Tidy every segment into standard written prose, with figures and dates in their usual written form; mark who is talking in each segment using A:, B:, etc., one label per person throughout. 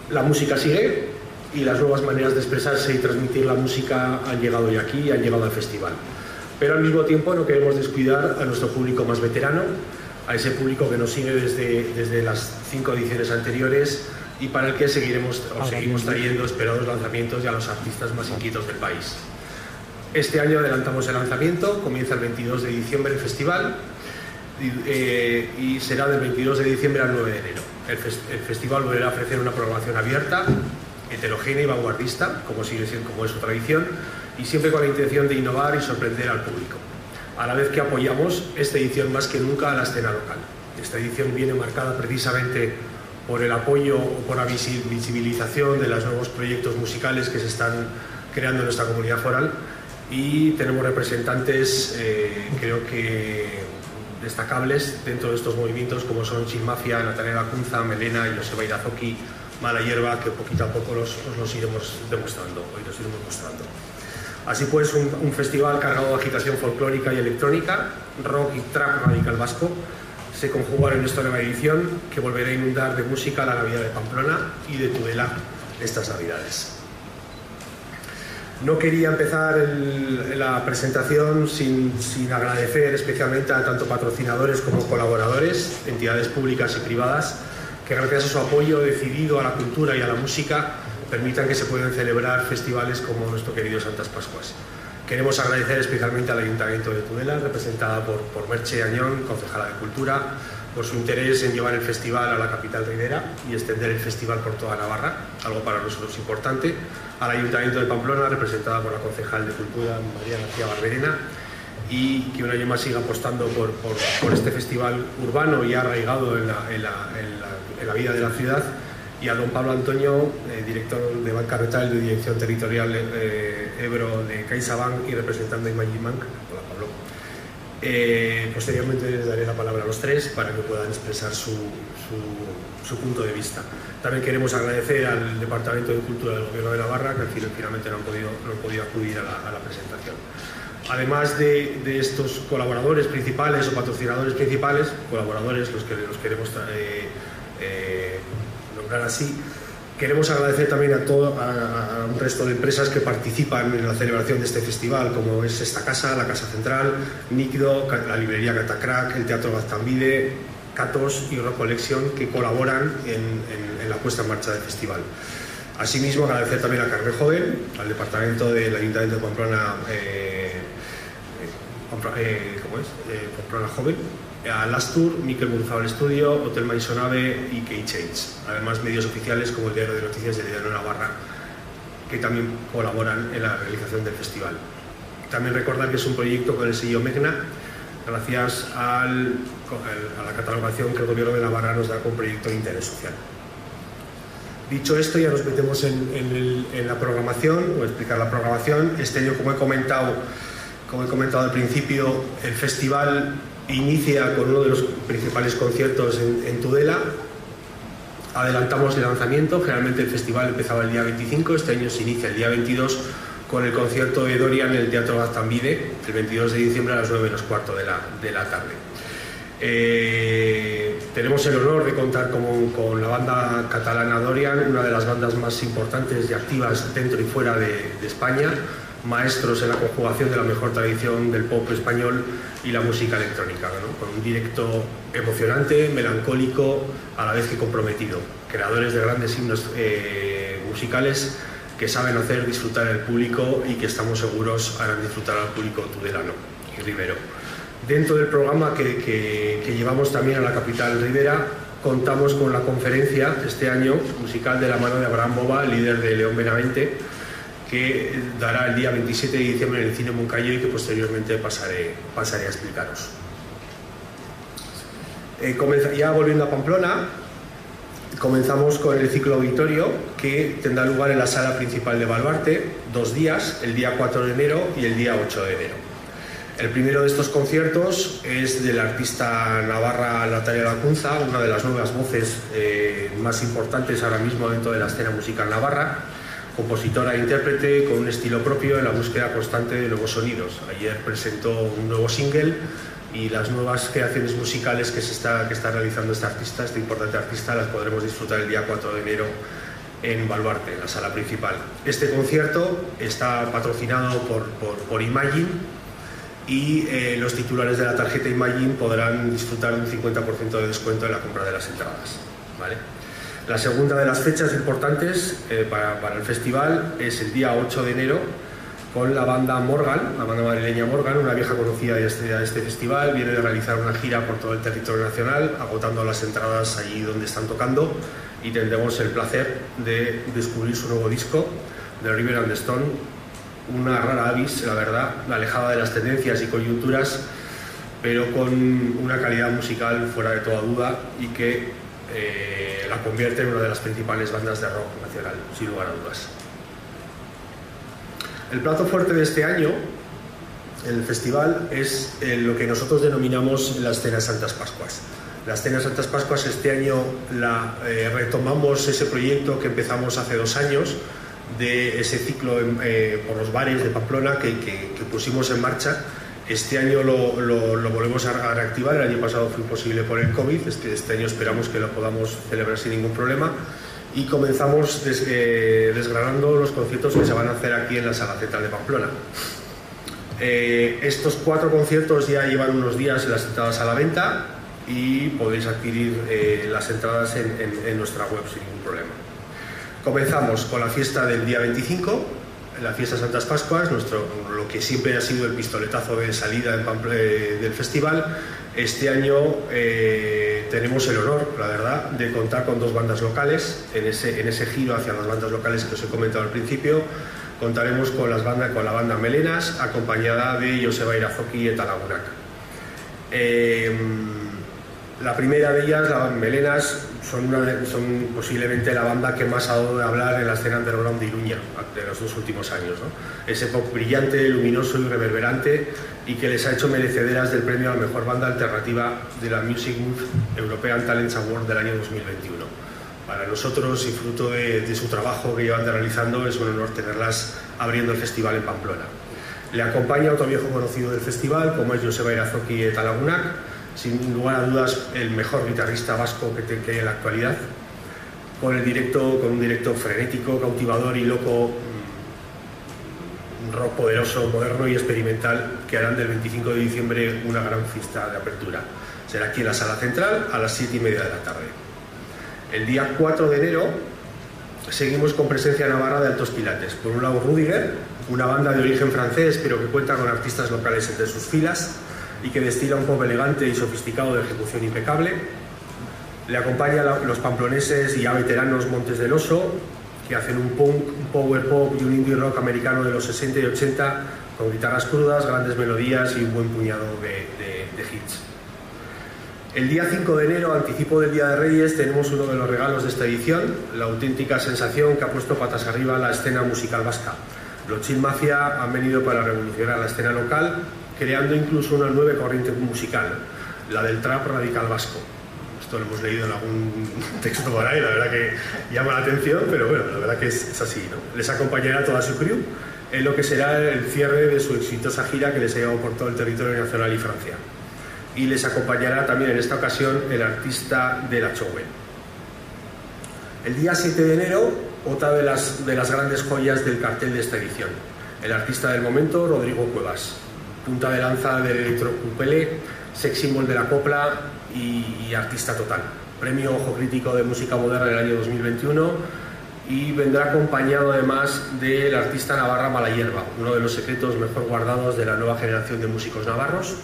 A: La música sigue y las nuevas maneras de expresarse y transmitir la música han llegado ya aquí y han llegado al festival. Pero al mismo tiempo no queremos descuidar a nuestro público más veterano, a ese público que nos sigue desde las 5 ediciones anteriores y para el que seguimos trayendo esperados lanzamientos y a los artistas más inquietos del país. Este año adelantamos el lanzamiento, comienza el 22 de diciembre el festival y será del 22 de diciembre al 9 de enero. El festival volverá a ofrecer una programación abierta, heterogénea y vanguardista, como sigue siendo, como es su tradición, y siempre con la intención de innovar y sorprender al público. A la vez que apoyamos esta edición más que nunca a la escena local. Esta edición viene marcada precisamente por el apoyo o por la visibilización de los nuevos proyectos musicales que se están creando en nuestra comunidad foral y tenemos representantes, creo que destacables dentro de estos movimientos como son Chill Mafia, Natalia Lacunza, Melena y Joseba Irazoki, Mala Hierba, que poquito a poco los iremos demostrando, hoy los iremos mostrando. Así pues, un festival cargado de agitación folclórica y electrónica, rock y trap radical vasco, se conjugaron en esta nueva edición que volverá a inundar de música la Navidad de Pamplona y de Tudela estas Navidades. No quería empezar la presentación sin agradecer especialmente a tanto patrocinadores como colaboradores, entidades públicas y privadas, que gracias a su apoyo decidido a la cultura y a la música permitan que se puedan celebrar festivales como nuestro querido Santas Pascuas. Queremos agradecer especialmente al Ayuntamiento de Tudela, representada por Merche Añón, concejala de Cultura, por su interés en llevar el festival a la capital ribera y extender el festival por toda Navarra, algo para nosotros importante. Al Ayuntamiento de Pamplona, representada por la concejal de Cultura, María García Barberena, y que un año más siga apostando por este festival urbano y arraigado en la vida de la ciudad. Y a don Pablo Antonio, director de Banca Retal de Dirección Territorial Ebro de CaixaBank y representando a Imagibank. Hola, Pablo. Posteriormente les daré la palabra a los tres para que puedan expresar su punto de vista. También queremos agradecer al Departamento de Cultura del Gobierno de Navarra, que finalmente no han podido acudir a la presentación. Además de estos colaboradores principales o patrocinadores principales, colaboradores los que los queremos nombrar así, queremos agradecer también a un resto de empresas que participan en la celebración de este festival, como es esta casa, la Casa Central, Níquido, la librería Catacrack, el Teatro Gaztambide, Catos y Rock Collection, que colaboran en la puesta en marcha del festival. Asimismo, agradecer también a Carmen Joven, al Departamento del Ayuntamiento de Pamplona, Pamplona Joven, a Lastur, Miquel Murzabal Estudio, Hotel Maisonave y K-Change. Además, medios oficiales como el Diario de Noticias del Diario de Navarra, que también colaboran en la realización del festival. También recordar que es un proyecto con el sello Megna, gracias a la catalogación que el Gobierno de Navarra nos da como proyecto de interés social. Dicho esto, ya nos metemos en la programación, o explicar la programación. Este año, como he comentado al principio, el festival inicia con uno de los principales conciertos en Tudela. Adelantamos el lanzamiento. Generalmente el festival empezaba el día 25, este año se inicia el día 22 con el concierto de Dorian en el Teatro Gaztambide, el 22 de diciembre a las 9:15 de la tarde. Tenemos el honor de contar con la banda catalana Dorian, una de las bandas más importantes y activas dentro y fuera de España, maestros en la conjugación de la mejor tradición del pop español y la música electrónica, ¿no? Con un directo emocionante, melancólico, a la vez que comprometido. Creadores de grandes himnos musicales que saben hacer disfrutar al público y que estamos seguros harán disfrutar al público tudelano y ribero. Dentro del programa que llevamos también a la capital ribera, contamos con la conferencia este año musical de la mano de Abraham Boba, líder de León Benavente, que dará el día 27 de diciembre en el Cine Moncayo y que posteriormente pasaré a explicaros. Ya volviendo a Pamplona, comenzamos con el ciclo auditorio que tendrá lugar en la sala principal de Baluarte, 2 días, el día 4 de enero y el día 8 de enero. El primero de estos conciertos es de la artista navarra Natalia Lacunza, una de las nuevas voces más importantes ahora mismo dentro de la escena musical navarra, compositora e intérprete con un estilo propio en la búsqueda constante de nuevos sonidos. Ayer presentó un nuevo single y las nuevas creaciones musicales que está realizando este importante artista, las podremos disfrutar el día 4 de enero en Baluarte, en la sala principal. Este concierto está patrocinado por Imagine y los titulares de la tarjeta Imagine podrán disfrutar de un 50% de descuento en la compra de las entradas, ¿vale? La segunda de las fechas importantes para el festival es el día 8 de enero, con la banda Morgan, la banda madrileña Morgan, una vieja conocida de este festival. Viene de realizar una gira por todo el territorio nacional, agotando las entradas allí donde están tocando, y tendremos el placer de descubrir su nuevo disco, The River and the Stone, una rara avis, la verdad, alejada de las tendencias y coyunturas, pero con una calidad musical fuera de toda duda y que la convierte en una de las principales bandas de rock nacional, sin lugar a dudas. El plato fuerte de este año, el festival, es lo que nosotros denominamos las Cenas Santas Pascuas. Las Cenas Santas Pascuas este año retomamos ese proyecto que empezamos hace 2 años, de ese ciclo por los bares de Pamplona que pusimos en marcha. Este año lo volvemos a reactivar. El año pasado fue imposible por el COVID, este año esperamos que lo podamos celebrar sin ningún problema. Y comenzamos desgranando los conciertos que se van a hacer aquí en la Sala Central de Pamplona. Estos 4 conciertos ya llevan unos días en las entradas a la venta y podéis adquirir las entradas en nuestra web sin ningún problema. Comenzamos con la fiesta del día 25, la fiesta Santas Pascuas, lo que siempre ha sido el pistoletazo de salida del festival. Este año tenemos el honor, la verdad, de contar con 2 bandas locales. En ese giro hacia las bandas locales que os he comentado al principio, contaremos con la banda Melenas, acompañada de Joseba Irazoki y Eta Lagunak. La primera de ellas, la banda Melenas, son posiblemente la banda que más ha dado de hablar en la escena underground de Iruña de los 2 últimos años, ¿no? Ese pop brillante, luminoso y reverberante, y que les ha hecho merecederas del premio a la mejor banda alternativa de la Music Move European Talents Award del año 2021. Para nosotros, y fruto de su trabajo que llevan realizando, es un honor tenerlas abriendo el festival en Pamplona. Le acompaña otro viejo conocido del festival, como es Joseba Irazoki y Eta Lagunak, sin lugar a dudas el mejor guitarrista vasco que hay en la actualidad, con un directo frenético, cautivador y loco, un rock poderoso, moderno y experimental, que harán del 25 de diciembre una gran fiesta de apertura. Será aquí en la Sala Central a las 7:30 de la tarde. El día 4 de enero seguimos con presencia navarra de altos quilates. Por un lado, Rudiger, una banda de origen francés pero que cuenta con artistas locales entre sus filas y que destila un pop elegante y sofisticado de ejecución impecable. Le acompañan los pamploneses y ya veteranos Montes del Oso, que hacen un punk, un power pop y un indie rock americano de los 60 y 80, con guitarras crudas, grandes melodías y un buen puñado de hits. El día 5 de enero, anticipo del Día de Reyes, tenemos uno de los regalos de esta edición, la auténtica sensación que ha puesto patas arriba la escena musical vasca. Los Chill Mafia han venido para revolucionar la escena local, creando incluso una nueva corriente musical, la del trap radical vasco. Esto lo hemos leído en algún texto por ahí, la verdad que llama la atención, pero bueno, la verdad que es así, ¿no? Les acompañará toda su crew en lo que será el cierre de su exitosa gira que les ha llevado por todo el territorio nacional y Francia. Y les acompañará también en esta ocasión el artista de la Chowen. El día 7 de enero, otra de las grandes joyas del cartel de esta edición, el artista del momento, Rodrigo Cuevas, punta de lanza del electrocupele, sex symbol de la copla y artista total. Premio Ojo Crítico de Música Moderna del año 2021, y vendrá acompañado además del artista navarra Malayerba, uno de los secretos mejor guardados de la nueva generación de músicos navarros,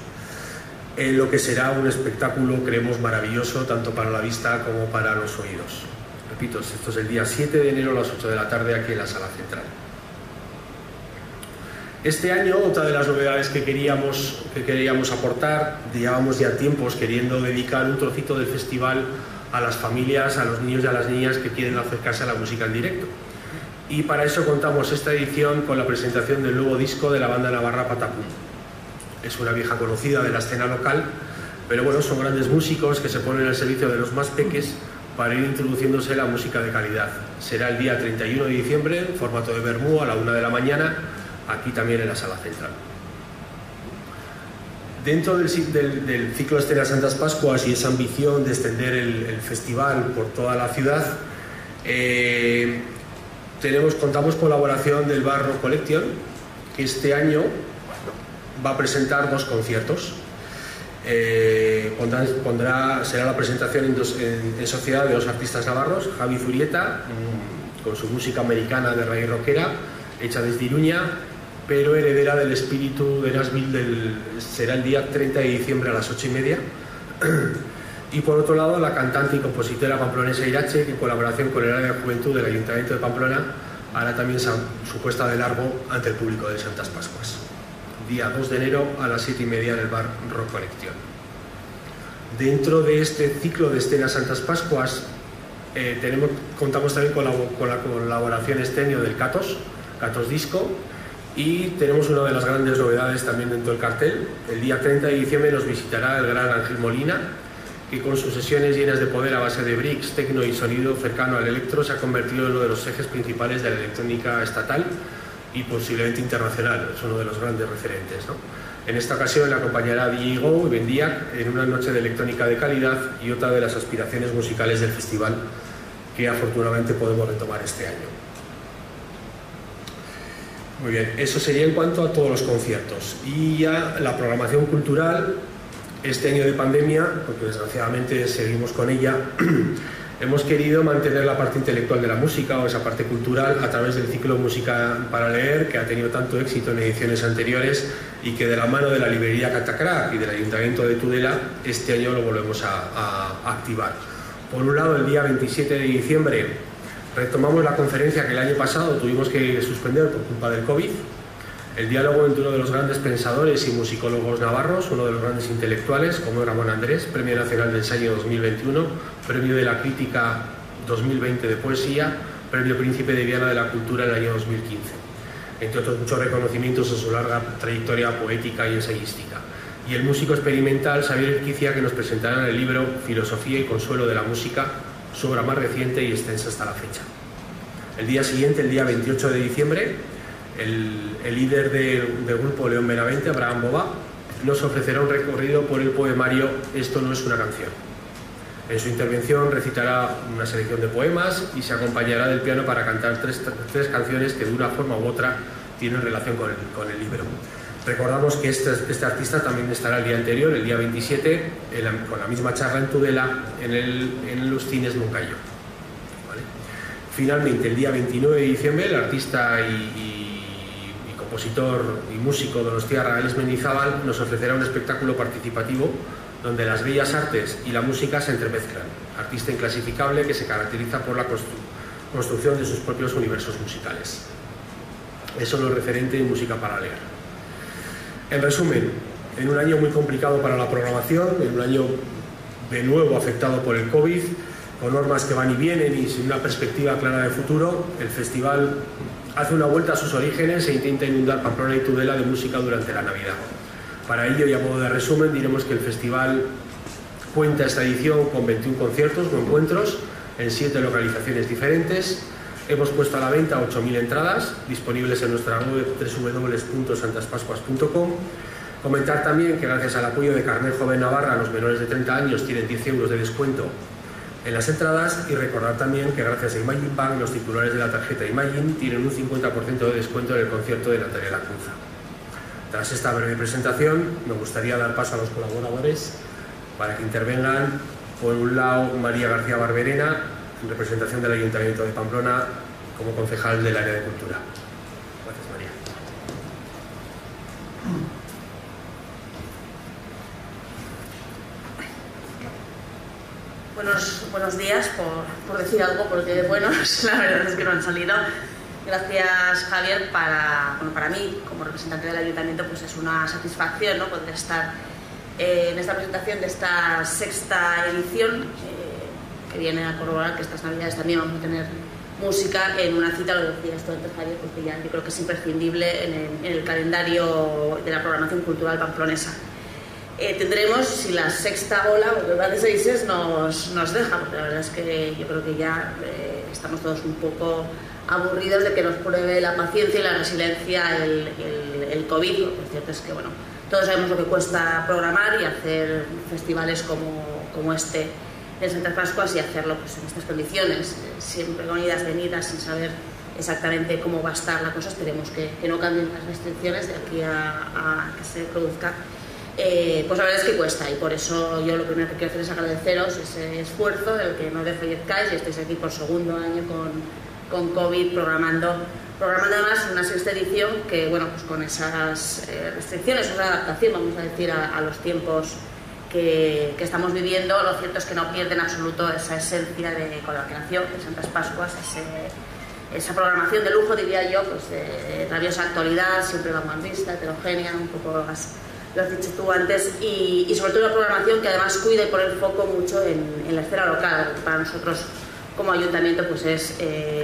A: en lo que será un espectáculo, creemos, maravilloso tanto para la vista como para los oídos. Repito, esto es el día 7 de enero a las 8 de la tarde aquí en la Sala Central. Este año, otra de las novedades que queríamos aportar, llevábamos ya tiempos queriendo dedicar un trocito del festival a las familias, a los niños y a las niñas que quieren acercarse a la música en directo. Y para eso contamos esta edición con la presentación del nuevo disco de la banda navarra Patapum. Es una vieja conocida de la escena local, pero bueno, son grandes músicos que se ponen al servicio de los más peques para ir introduciéndose la música de calidad. Será el día 31 de diciembre, en formato de vermú, a la 1 de la mañana, aquí también en la Sala Central. Dentro del ciclo de Escenas Santas Pascuas y esa ambición de extender el festival por toda la ciudad, contamos con colaboración del bar Rock Collection, que este año va a presentar 2 conciertos. Será la presentación en sociedad de 2 artistas navarros, Javi Zurieta, con su música americana de raíz rockera, hecha desde Iruña, pero heredera del espíritu de Nashville. Será el día 30 de diciembre a las 8:30. Y por otro lado, la cantante y compositora pamplonesa Irache, que en colaboración con el área de juventud del Ayuntamiento de Pamplona hará también su puesta de largo ante el público de Santas Pascuas. Día 2 de enero a las 7:30 en el bar Rock Collection. Dentro de este ciclo de Escenas Santas Pascuas contamos también con la colaboración este año del Catos Disco, y tenemos una de las grandes novedades también dentro del cartel. El día 30 de diciembre nos visitará el gran Ángel Molina, que con sus sesiones llenas de poder a base de bricks, tecno y sonido cercano al electro se ha convertido en uno de los ejes principales de la electrónica estatal y posiblemente internacional. Es uno de los grandes referentes, ¿no? En esta ocasión le acompañará DJ Go y Bendiac en una noche de electrónica de calidad y otra de las aspiraciones musicales del festival que afortunadamente podemos retomar este año. Muy bien, eso sería en cuanto a todos los conciertos. Y ya la programación cultural, este año de pandemia, porque desgraciadamente seguimos con ella, hemos querido mantener la parte intelectual de la música o esa parte cultural a través del ciclo Música para Leer, que ha tenido tanto éxito en ediciones anteriores y que de la mano de la librería Catacrac y del Ayuntamiento de Tudela este año lo volvemos a activar. Por un lado, el día 27 de diciembre retomamos la conferencia que el año pasado tuvimos que suspender por culpa del COVID. El diálogo entre uno de los grandes pensadores y musicólogos navarros, uno de los grandes intelectuales, como Ramón Andrés, Premio Nacional de Ensayo 2021, Premio de la Crítica 2020 de Poesía, Premio Príncipe de Viana de la Cultura en el año 2015. Entre otros muchos reconocimientos a su larga trayectoria poética y ensayística. Y el músico experimental Xavier Urquicia, que nos presentará en el libro Filosofía y Consuelo de la Música, su obra más reciente y extensa hasta la fecha. El día siguiente, el día 28 de diciembre, el líder del grupo León Benavente, Abraham Boba, nos ofrecerá un recorrido por el poemario Esto no es una canción. En su intervención recitará una selección de poemas y se acompañará del piano para cantar tres canciones que de una forma u otra tienen relación con el libro. Recordamos que este artista también estará el día anterior, el día 27, con la misma charla en Tudela, en los cines Moncayo. ¿Vale? Finalmente, el día 29 de diciembre, el artista y compositor y músico donostiarra Alex Mendizábal nos ofrecerá un espectáculo participativo donde las bellas artes y la música se entremezclan. Artista inclasificable que se caracteriza por la construcción de sus propios universos musicales. Eso es lo referente en Música para Leer. En resumen, en un año muy complicado para la programación, en un año de nuevo afectado por el COVID, con normas que van y vienen y sin una perspectiva clara de futuro, el festival hace una vuelta a sus orígenes e intenta inundar Pamplona y Tudela de música durante la Navidad. Para ello, y a modo de resumen, diremos que el festival cuenta esta edición con 21 conciertos o encuentros en 7 localizaciones diferentes. Hemos puesto a la venta 8.000 entradas, disponibles en nuestra web www.santaspascuas.com. Comentar también que gracias al apoyo de Carnet Joven Navarra, los menores de 30 años tienen 10 euros de descuento en las entradas, y recordar también que gracias a Imagine Bank, los titulares de la tarjeta Imagine tienen un 50% de descuento en el concierto de Natalia Lacunza. Tras esta breve presentación, me gustaría dar paso a los colaboradores para que intervengan. Por un lado, María García Barberena, en representación del Ayuntamiento de Pamplona, como concejal del área de cultura. Gracias, María.
B: Buenos días, por decir algo, porque buenos, la verdad es que no han salido. Gracias, Javier. Para mí, como representante del Ayuntamiento, pues es una satisfacción, ¿no?, poder estar en esta presentación de esta sexta edición, que viene a corroborar que estas Navidades también vamos a tener música en una cita, lo decía esto antes, Javier, porque ya yo creo que es imprescindible en el calendario de la programación cultural pamplonesa. Tendremos, si la sexta ola, o el de seises, nos deja, porque la verdad es que yo creo que ya estamos todos un poco aburridos de que nos pruebe la paciencia y la resiliencia el COVID. Lo cierto es que, bueno, Todos sabemos lo que cuesta programar y hacer festivales como este en Santas Pascuas y hacerlo pues, en estas condiciones, siempre con idas, venidas, sin saber exactamente cómo va a estar la cosa. Esperemos que no cambien las restricciones de aquí a que se produzca. Pues la verdad es que cuesta, y por eso yo lo primero que quiero hacer es agradeceros ese esfuerzo del que no defallezcáis y estáis aquí por segundo año con COVID programando además una sexta edición que, bueno, pues con esas restricciones, una adaptación, vamos a decir, a los tiempos que estamos viviendo. Lo cierto es que no pierde en absoluto esa esencia de colaboración de Santas Pascuas, esa programación de lujo, diría yo, pues de rabiosa actualidad, siempre vanguardista, heterogénea, un poco más, lo has dicho tú antes, y sobre todo una programación que además cuida y pone el foco mucho en la esfera local, que para nosotros como ayuntamiento pues es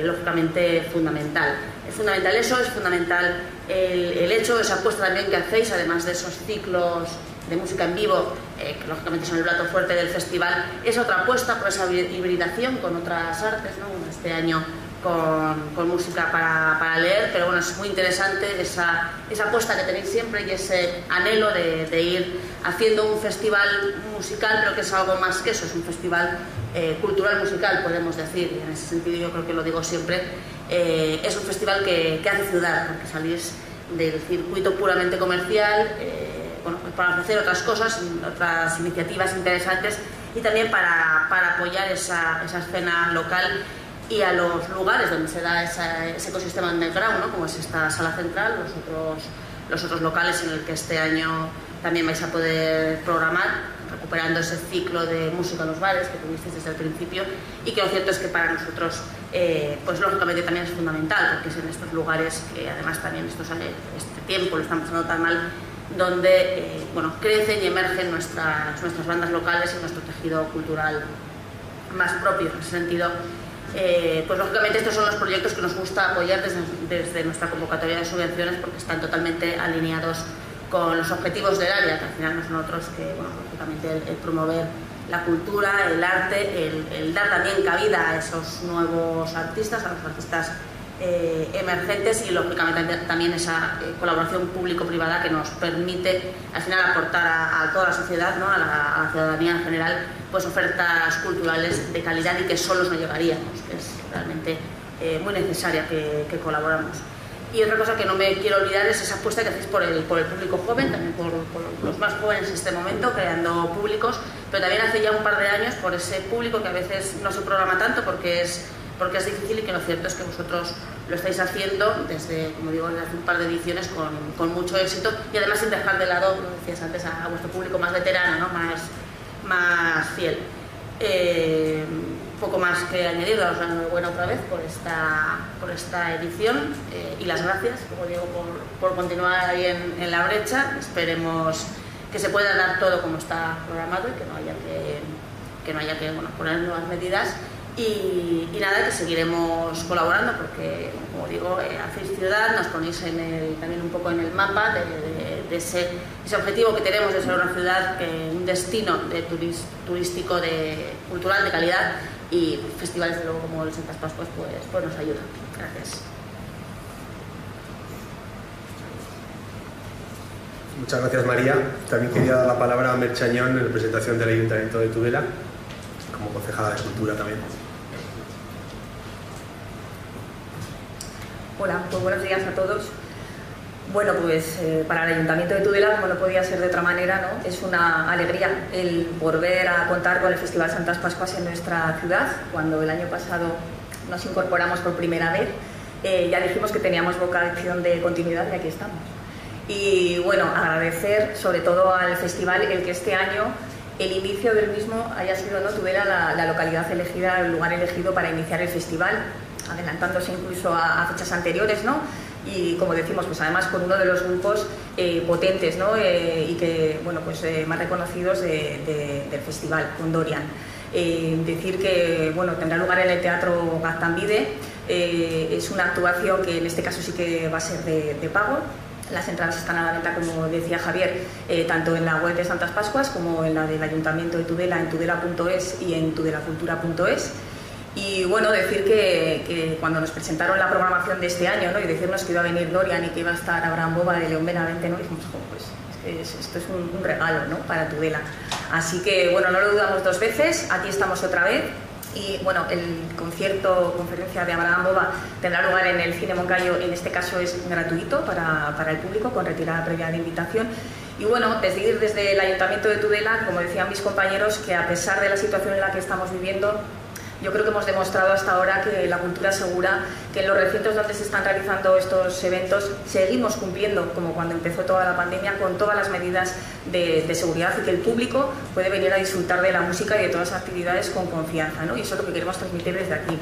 B: lógicamente fundamental. Es fundamental eso, es fundamental el hecho, esa apuesta también que hacéis, además de esos ciclos de música en vivo, que lógicamente son el plato fuerte del festival, es otra apuesta por esa hibridación con otras artes, ¿no? Este año con música para leer, pero bueno, es muy interesante esa apuesta que tenéis siempre y ese anhelo de ir haciendo un festival musical, pero que es algo más que eso, es un festival cultural musical, podemos decir, y en ese sentido yo creo que lo digo siempre, es un festival que hace ciudad, porque salís del circuito puramente comercial, bueno, pues para ofrecer otras cosas, otras iniciativas interesantes y también para apoyar esa escena local y a los lugares donde se da ese ecosistema underground, ¿no? Como es esta sala central, los otros locales en el que este año también vais a poder programar, recuperando ese ciclo de música en los bares que tuvisteis desde el principio, y que lo cierto es que para nosotros pues lógicamente también es fundamental, porque es en estos lugares que además también este tiempo lo están pasando tan mal, donde bueno, crecen y emergen nuestras bandas locales y nuestro tejido cultural más propio. En ese sentido, pues lógicamente estos son los proyectos que nos gusta apoyar desde nuestra convocatoria de subvenciones, porque están totalmente alineados con los objetivos del área, que al final no son otros que, bueno, lógicamente el promover la cultura, el arte, el dar también cabida a esos nuevos artistas, a los artistas emergentes, y lógicamente también esa colaboración público-privada que nos permite al final aportar a toda la sociedad, ¿no? a la ciudadanía en general, pues ofertas culturales de calidad y que solos no llegaríamos, que es realmente muy necesaria que colaboramos. Y otra cosa que no me quiero olvidar es esa apuesta que hacéis por el público joven, también por los más jóvenes en este momento, creando públicos, pero también hace ya un par de años por ese público que a veces no se programa tanto porque es difícil, y que lo cierto es que vosotros lo estáis haciendo desde, como digo, desde hace un par de ediciones con mucho éxito, y además sin dejar de lado, como decías antes, a vuestro público más veterano, ¿no? más fiel. Poco más que añadir, daros la enhorabuena otra vez por esta edición, y las gracias, como digo, por continuar ahí en la brecha. Esperemos que se pueda dar todo como está programado y que no haya que bueno, poner nuevas medidas. Y nada, que seguiremos colaborando porque, como digo, hacéis ciudad, nos ponéis también un poco en el mapa de ese objetivo que tenemos de ser una ciudad, un destino turístico, cultural de calidad, y festivales de luego como el Santas Pascuas pues nos ayudan. Gracias.
A: Muchas gracias, María. También quería dar la palabra a Merchañón en representación del Ayuntamiento de Tudela, como concejala de Cultura también.
C: Hola, pues buenos días a todos. Bueno, pues para el Ayuntamiento de Tudela, como no podía ser de otra manera, ¿no? Es una alegría el volver a contar con el Festival Santas Pascuas en nuestra ciudad. Cuando el año pasado nos incorporamos por primera vez, ya dijimos que teníamos vocación de continuidad, y aquí estamos. Y bueno, agradecer sobre todo al festival el que este año el inicio del mismo haya sido, ¿no? Tudela la localidad elegida, el lugar elegido para iniciar el festival, adelantándose incluso a fechas anteriores, ¿no? Y como decimos, pues además con uno de los grupos potentes, ¿no? Y que, bueno, pues más reconocidos del festival, con Dorian. Decir que, bueno, tendrá lugar en el Teatro Gaztambide. Es una actuación que en este caso sí que va a ser de pago. Las entradas están a la venta, como decía Javier, tanto en la web de Santas Pascuas como en la del Ayuntamiento de Tudela, en tudela.es y en tudelacultura.es. Y bueno, decir que cuando nos presentaron la programación de este año, ¿no? Y decirnos que iba a venir Dorian y que iba a estar Abraham Boba de León Benavente, ¿no? Dijimos, pues es esto es un regalo, ¿no?, para Tudela. Así que, bueno, no lo dudamos dos veces, aquí estamos otra vez. Y bueno, el conferencia de Abraham Bova tendrá lugar en el Cine Moncayo, en este caso es gratuito para el público, con retirada previa de invitación. Y bueno, desde el Ayuntamiento de Tudela, como decían mis compañeros, que a pesar de la situación en la que estamos viviendo, yo creo que hemos demostrado hasta ahora que la cultura segura, que en los recintos donde se están realizando estos eventos seguimos cumpliendo, como cuando empezó toda la pandemia, con todas las medidas de seguridad, y que el público puede venir a disfrutar de la música y de todas las actividades con confianza, ¿no? Y eso es lo que queremos transmitir desde aquí.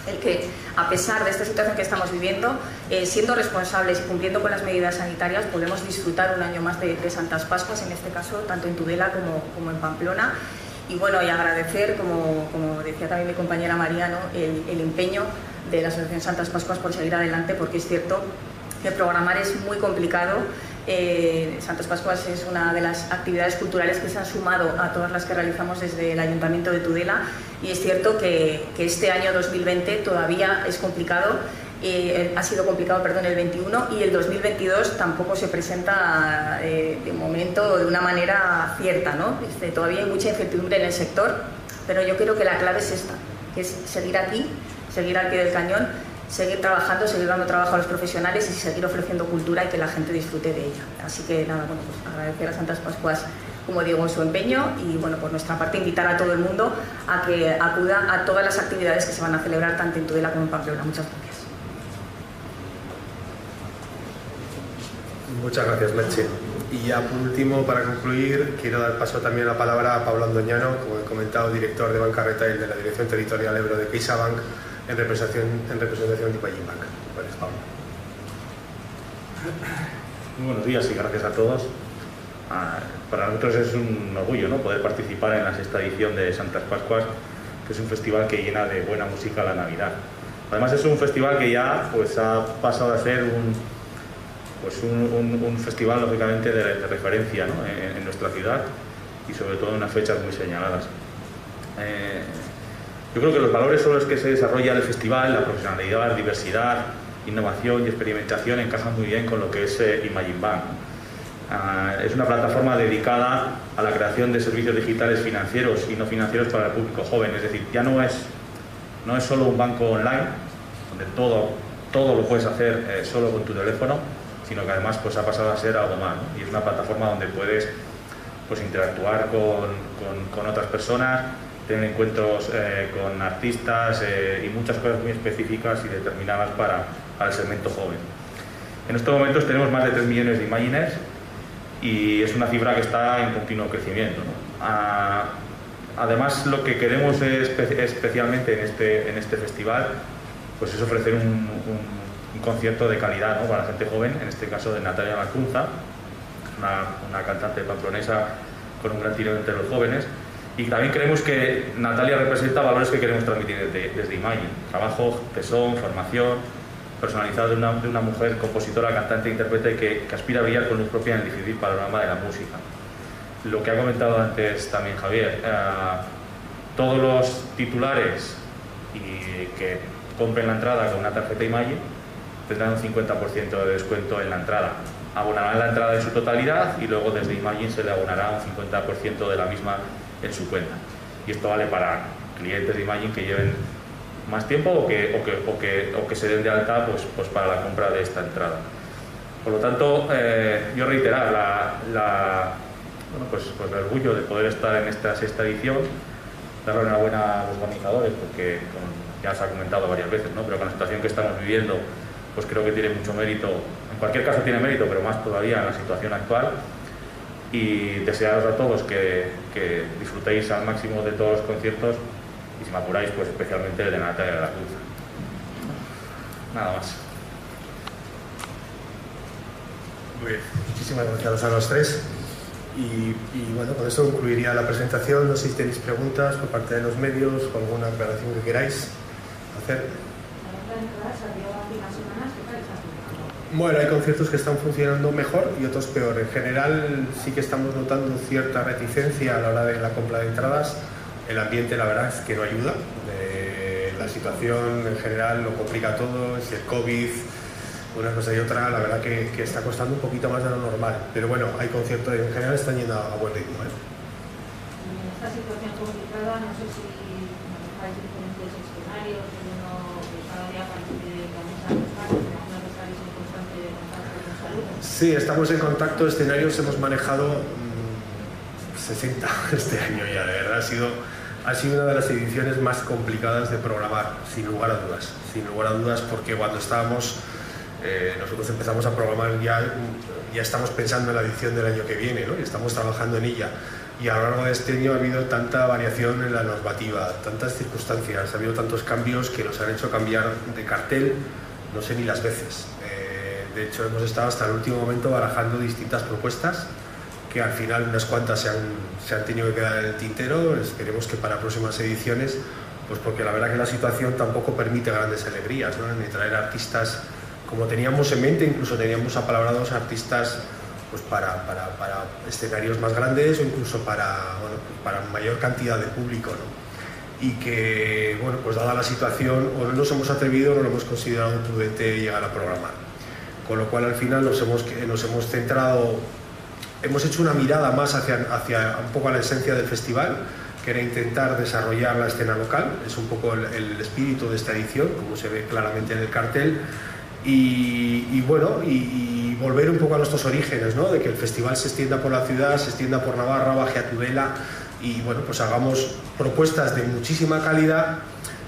C: El que, a pesar de esta situación que estamos viviendo, siendo responsables y cumpliendo con las medidas sanitarias, podemos disfrutar un año más de Santas Pascuas, en este caso, tanto en Tudela como en Pamplona. Y bueno, y agradecer, como decía también mi compañera María, ¿no?, el empeño de la Asociación Santas Pascuas por seguir adelante, porque es cierto que programar es muy complicado. Santas Pascuas es una de las actividades culturales que se han sumado a todas las que realizamos desde el Ayuntamiento de Tudela, y es cierto que este año 2020 todavía es complicado. Ha sido complicado, perdón, el 21, y el 2022 tampoco se presenta de momento de una manera cierta, ¿no? Todavía hay mucha incertidumbre en el sector, pero yo creo que la clave es esta, que es seguir aquí, seguir al pie del cañón, seguir trabajando, seguir dando trabajo a los profesionales y seguir ofreciendo cultura y que la gente disfrute de ella. Así que nada, bueno, pues agradecer a Santas Pascuas, como digo, su empeño, y bueno, por nuestra parte invitar a todo el mundo a que acuda a todas las actividades que se van a celebrar tanto en Tudela como en Pamplona. Muchas gracias.
A: Muchas gracias, Merche. Y ya por último, para concluir, quiero dar paso también la palabra a Pablo Andoñano, como he comentado, director de Banca Retail de la Dirección Territorial Ebro de CaixaBank, en representación de Imagine Bank. Gracias, Pablo.
D: Muy buenos días y gracias a todos. Para nosotros es un orgullo, ¿no?, poder participar en la sexta edición de Santas Pascuas, que es un festival que llena de buena música la Navidad. Además es un festival que ya pues ha pasado a ser un festival, lógicamente, de referencia, ¿no?, en nuestra ciudad, y sobre todo en unas fechas muy señaladas. Yo creo que los valores sobre los que se desarrolla el festival, la profesionalidad, diversidad, innovación y experimentación, encajan muy bien con lo que es Imagine Bank. Es una plataforma dedicada a la creación de servicios digitales financieros y no financieros para el público joven. Es decir, ya no es solo un banco online, donde todo lo puedes hacer solo con tu teléfono, sino que además pues ha pasado a ser algo más, ¿no? Y es una plataforma donde puedes pues interactuar con otras personas, tener encuentros con artistas y muchas cosas muy específicas y determinadas para el segmento joven. En estos momentos tenemos más de 3 millones de Imaginers y es una cifra que está en continuo crecimiento, ¿no? Además, lo que queremos especialmente en este festival pues es ofrecer un concierto de calidad, ¿no?, para la gente joven, en este caso de Natalia Lacunza, una cantante pamplonesa con un gran tirón entre los jóvenes. Y también creemos que Natalia representa valores que queremos transmitir desde Imagine: trabajo, tesón, formación personalizada de una mujer compositora, cantante e intérprete que aspira a brillar con luz propia en el difícil panorama de la música. Lo que ha comentado antes también Javier, todos los titulares y que compren la entrada con una tarjeta Imagine tendrán un 50% de descuento en la entrada. Abonarán la entrada en su totalidad y luego desde Imagine se le abonará un 50% de la misma en su cuenta. Y esto vale para clientes de Imagine que lleven más tiempo o que se den de alta pues para la compra de esta entrada. Por lo tanto, yo reiterar pues el orgullo de poder estar en esta sexta edición, darle enhorabuena a los organizadores, porque ya se ha comentado varias veces, ¿no?, pero con la situación que estamos viviendo, pues creo que tiene mucho mérito. En cualquier caso tiene mérito, pero más todavía en la situación actual. Y desearos a todos que disfrutéis al máximo de todos los conciertos, y si me apuráis, pues especialmente el de Natalia Lacunza. Nada más.
A: Muy bien, muchísimas gracias a los tres. Y bueno, con esto concluiría la presentación. No sé si tenéis preguntas por parte de los medios o alguna aclaración que queráis hacer. Bueno, hay conciertos que están funcionando mejor y otros peor. En general sí que estamos notando cierta reticencia a la hora de la compra de entradas. El ambiente, la verdad, es que no ayuda. La situación en general lo complica todo. Es el COVID, una cosa y otra, la verdad que está costando un poquito más de lo normal, pero bueno, hay conciertos, en general están yendo a buen ritmo.
E: En esta situación complicada, no sé si manejáis diferentes escenarios, uno que cada día parece que vamos a buscar, imagino que estaréis en constante contacto con salud.
A: Sí, estamos en contacto, escenarios hemos manejado 60 este año ya, de verdad ha sido una de las ediciones más complicadas de programar, sin lugar a dudas, porque cuando estábamos, nosotros empezamos a programar ya estamos pensando en la edición del año que viene, ¿no? Y estamos trabajando en ella, y a lo largo de este año ha habido tanta variación en la normativa, tantas circunstancias, ha habido tantos cambios que nos han hecho cambiar de cartel, no sé ni las veces. De hecho, hemos estado hasta el último momento barajando distintas propuestas, que al final unas cuantas se han tenido que quedar en el tintero. Esperemos que para próximas ediciones, pues porque la verdad que la situación tampoco permite grandes alegrías, ¿no? Ni traer artistas como teníamos en mente, incluso teníamos apalabrados artistas pues para escenarios más grandes o incluso para mayor cantidad de público, ¿no? Y que, bueno, pues dada la situación, o no nos hemos atrevido o no lo hemos considerado prudente llegar a programar. Con lo cual al final nos hemos centrado, hemos hecho una mirada más hacia un poco a la esencia del festival, que era intentar desarrollar la escena local, es un poco el espíritu de esta edición, como se ve claramente en el cartel, y volver un poco a nuestros orígenes, ¿no? De que el festival se extienda por la ciudad, se extienda por Navarra, baje a Tudela, y bueno, pues hagamos propuestas de muchísima calidad,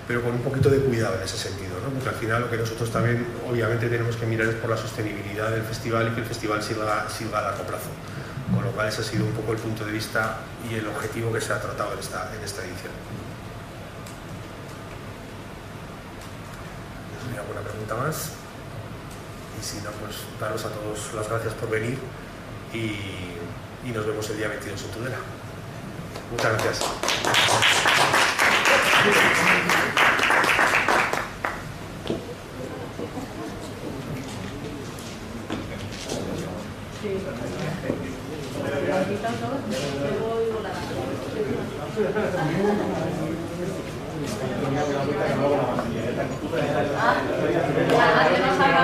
A: pero con un poquito de cuidado en ese sentido, ¿no? Porque al final lo que nosotros también obviamente tenemos que mirar es por la sostenibilidad del festival y que el festival siga a largo plazo. Con lo cual ese ha sido un poco el punto de vista y el objetivo que se ha tratado en esta edición. ¿Hay alguna pregunta más? Y si no, pues daros a todos las gracias por venir y nos vemos el día 22 en Tudela. Muchas gracias.
E: Que no salga